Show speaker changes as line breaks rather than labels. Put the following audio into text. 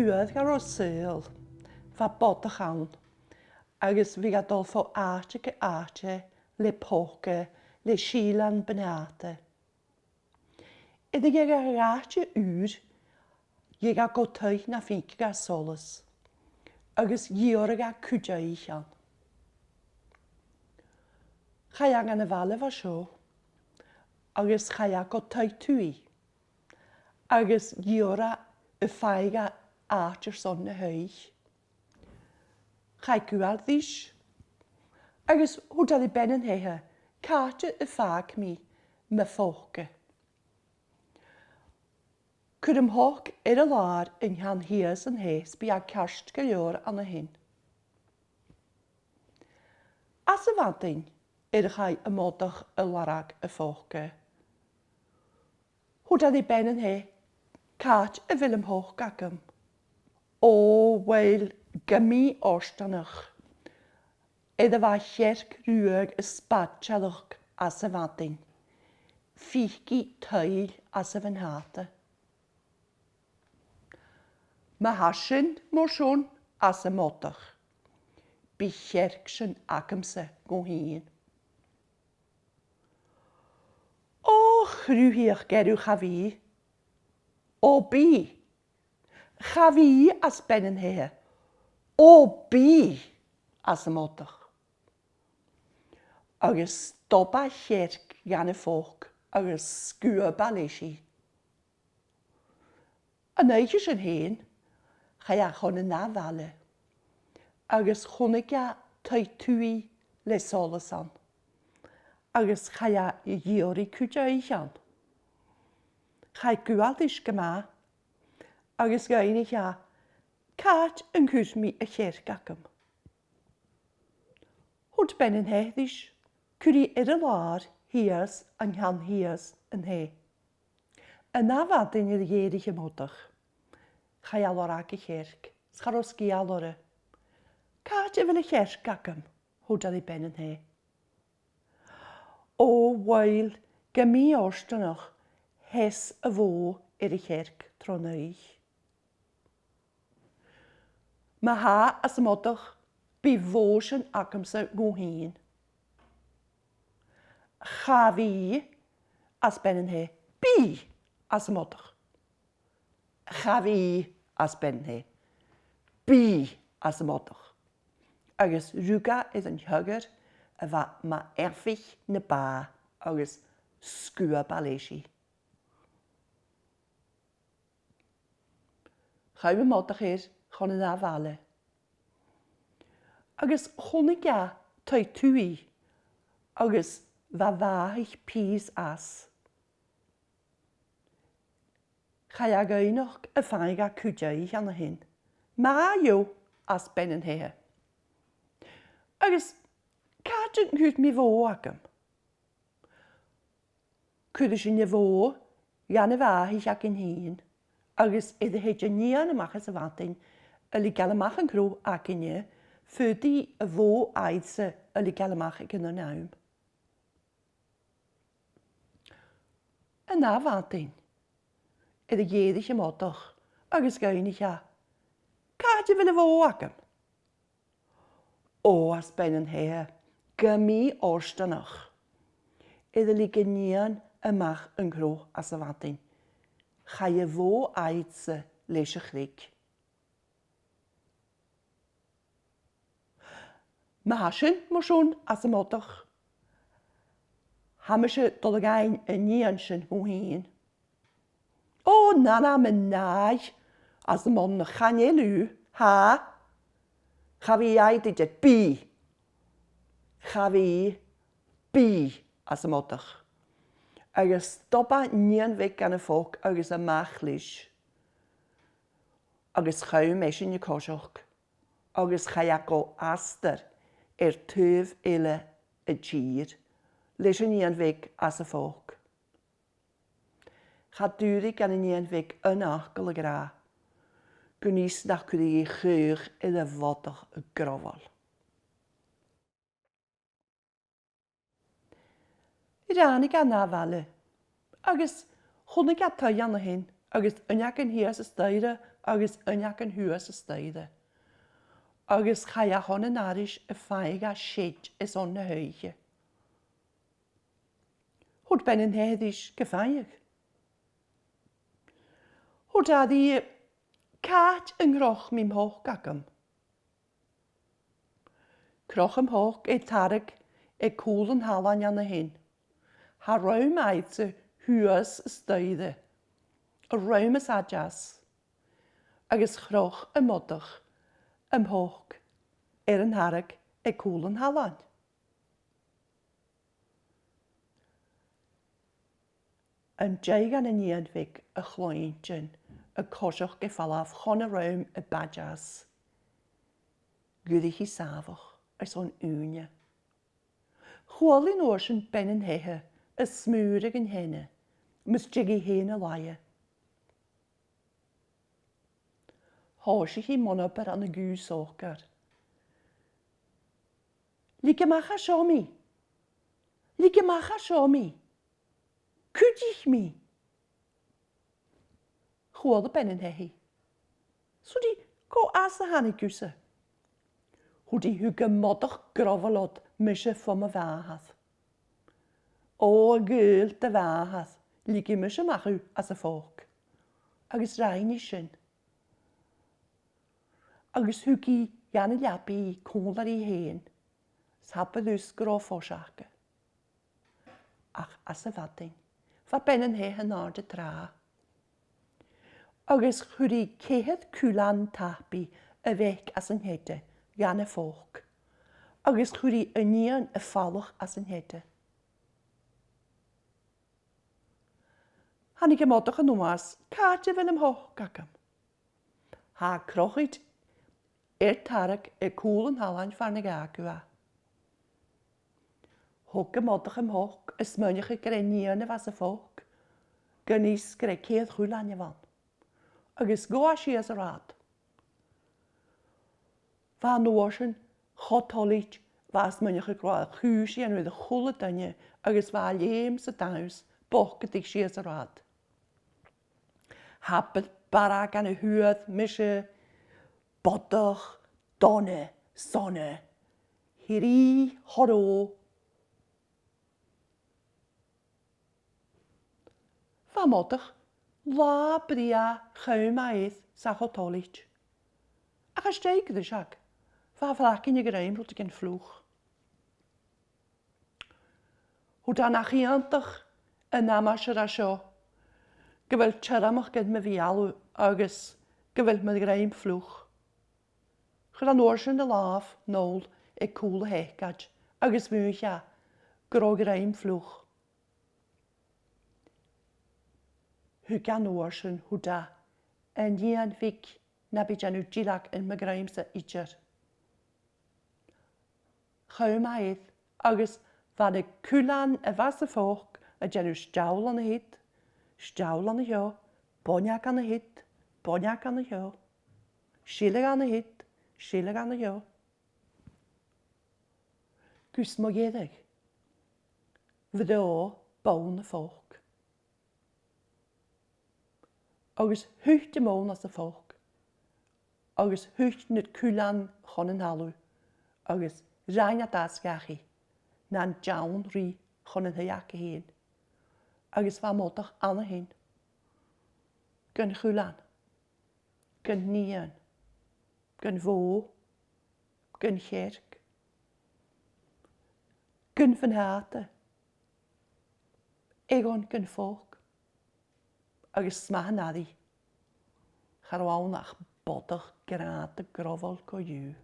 buad gar o syl, fa bod y chawn, agus fi gadol fo arte, le poke, le shilan benate. Ydych ag arte ŵr, ag a gotau na ffink gar solas, agus gior ag cwja i chan. Chai angan y fale fa sio, agus chai a gotau twy, agus gior y ffaig a arter son na hyg. Chai gwarddish, agus hwda di ben yn heha, carte y ffag mi, me ffoge. Cwrym hoc y lar yn han hias yn hes bi a carst gylior an y hyn. As y fadyn, chai y modach y larag y ffoge. Hwda di ben yn he, cart y film hoch gagam. O, wel, gymi orstanach. Edda fa cherc rüeg y spadchalach as y fadyn. Fichgi teil as y fynhate. Ma hasyn mor siwn as y modach. Bi cherc sy'n agamse go hyn. O, chrwyhich gerw chafi. O bi. Chafi as ben yn he. O bi as y modach. Agus stoba cherc gan y ffog. Agus sgwba leisi. Yn eich yn hyn. Chai a chon yn na fale. Agus chonig a taitui le solasan. Agus chai a i giori cwja i chan. Chai gwald is gyma. Agus gain ich a cat yn cwrs mi y cher gagam. Hwt ben yn heddish. Cwri y lar hias an han hias yn he. Yna fadyn i'r geirig ymodach. Chai alor ag i cherc, scharoski alore. Cat efel y cherc gagam, hwda di ben yn he. O, wael, gymi orstanach, hes y fo i'r cherc tron eich. Ma ha as ymodach, bi fos yn agamse go hyn. Chafi as ben yn he, bi as ymodach. Chafi as ben he. Bi as ymodach. Agus rúga is an thugar a fa ma erfich na ba agus skua baléisi. Chau ymodach chon yn afale. Agus chonig a taitui agus fa faich pís as. Chai ag einoch y ffaig a cwdiau an y hyn. Ma yw as ben yn he. Agus cadw nghyd mi fo agam. Cwydys yn y fo gan y fahich ac yn hyn. Agus iddo heidja nian y machas y fadyn y li gael y mach yn crw ac yn y ffydi y fo aidse y li gael y mach ac yn y nawm. Yna fadyn. Iddo geidig y modach, agus gain ich a. Cadw fel y fo agam. O as ben yn he, gymi orstanach. Iddo li gynian y mach yn gro as y fadyn. Chai y fo aidse leis y chrig. Ma hasyn mor siwn as y modach. Hamysy dolagain y nian sy'n hw hyn. O, nana men nai, as y mon na chanelu, ha? Chafi aid i jet bi. Chafi bi as y modach. Agus stoba nian feg gan y ffog agus y machlis. Agus chau mes yn y cosioch. Agus chaiago aster tyf ile y gir. Leis y nian feg as y ffog. Chadwri gan y nian feg yn achgol y gra. Gwnis na cwri i chwch i ddefodach y grofol. Iran i gan na fale. Agus chwnig a tai an hyn. Agus yniag yn hias y styra agus ionach an thuas is staide. Agus chaia chun an áris a feige séid is on na heuige. Hwyd ben yn heddish gyffaig. Hwyd a di cat yng nghrach mi'n hoch gagam. Croch ym hoch e tarag e cwl yn halan an y hyn. Ha raum aid sy huas ystayde. Y raum ys adjas. Agus chroch y modach ym hoch yn harag e cwl yn halan. Yn jaig an yn iadfig y chlwyntyn y cosioch gefalaf chon y raum y badjas. Gwydi chi safach as o'n úne. Chwalin oes yn ben yn hehe y smwrig yn henne, mys jigi hen y laie. Hoes i chi monober an y gwys ochgar. Lige macha siomi. Lige macha siomi. Cwdich mi. Chwal y ben yn hehi. So di go as y hannig gwsa. Hw di hw gymodach grofalod mysio ffom y fahath. O gyl dy fahath, ligi mysio machw as y ffog. Agus rhain i sy'n. Agus hw gi gan y liabi cwl ar ei hen. Sab y ddws grof o siaca. Ach as y fadyn. Fa ben yn he hynod y dra. Agus chwri cehed cwlan tabi y fec as yn hede gan y ffog. Agus chwri ynion y ffalwch as yn hede. Han i gymodach yn nwas, cadi fel ymhoch gagam. Ha crochyd tarag y cwl yn halan farnig agwa. Hwg gymodach ymhoch ysmynnych y grenion y fas y ffog. Gynnis gyda cedd chwylan i fan. Agus go a si as y rad. Fa nôsyn chotolig fas mynnych y groa chwys i anwyd y chwl y dynia agus fa leim sy daws boch gydig si as y rad. Hapyd bara gan y hwyd mysio bodach donne sonne hiri horo. Fa modach la bria chawm aedd sa chotolig. Ach as deig dy siag. Fa flacyn i gyda'n rwyd gen fflwch. Hwyd an achiantach yn amas yr asio. Gyfel txeramach gyd me fi alw agus gyfel me gyda'n fflwch. Chyd an orsyn y laf nôl e cwl y hecad agus mwych a gro gyda'n fflwch. Hwg an orsyn hwda yn ian fig na byd anw gilag yn mygraim sa idjar. Chawm aedd agus fan y cwlan y fas y ffog a janw stawl an y hyd, stawl an y hio, boniac an y hyd, boniac an y hio, silig an y hyd, silig an y hio. Gwys mo gedig. Fydde o bawn y ffog. Agus hycht y môl as y ffog. Agus hycht nid cwlan chon yn halw. Agus rhain a dasgachi. Na'n jawn rhi chon yn hyac y hyn. Agus fa modach an y hyn. Gyn chwlan. Gyn nian. Gyn fo. Gyn cherg. Gyn fyn hate. Egon gyn ffog. Agus smahan addi. Charwawn ach bodach graad y grofol go yw.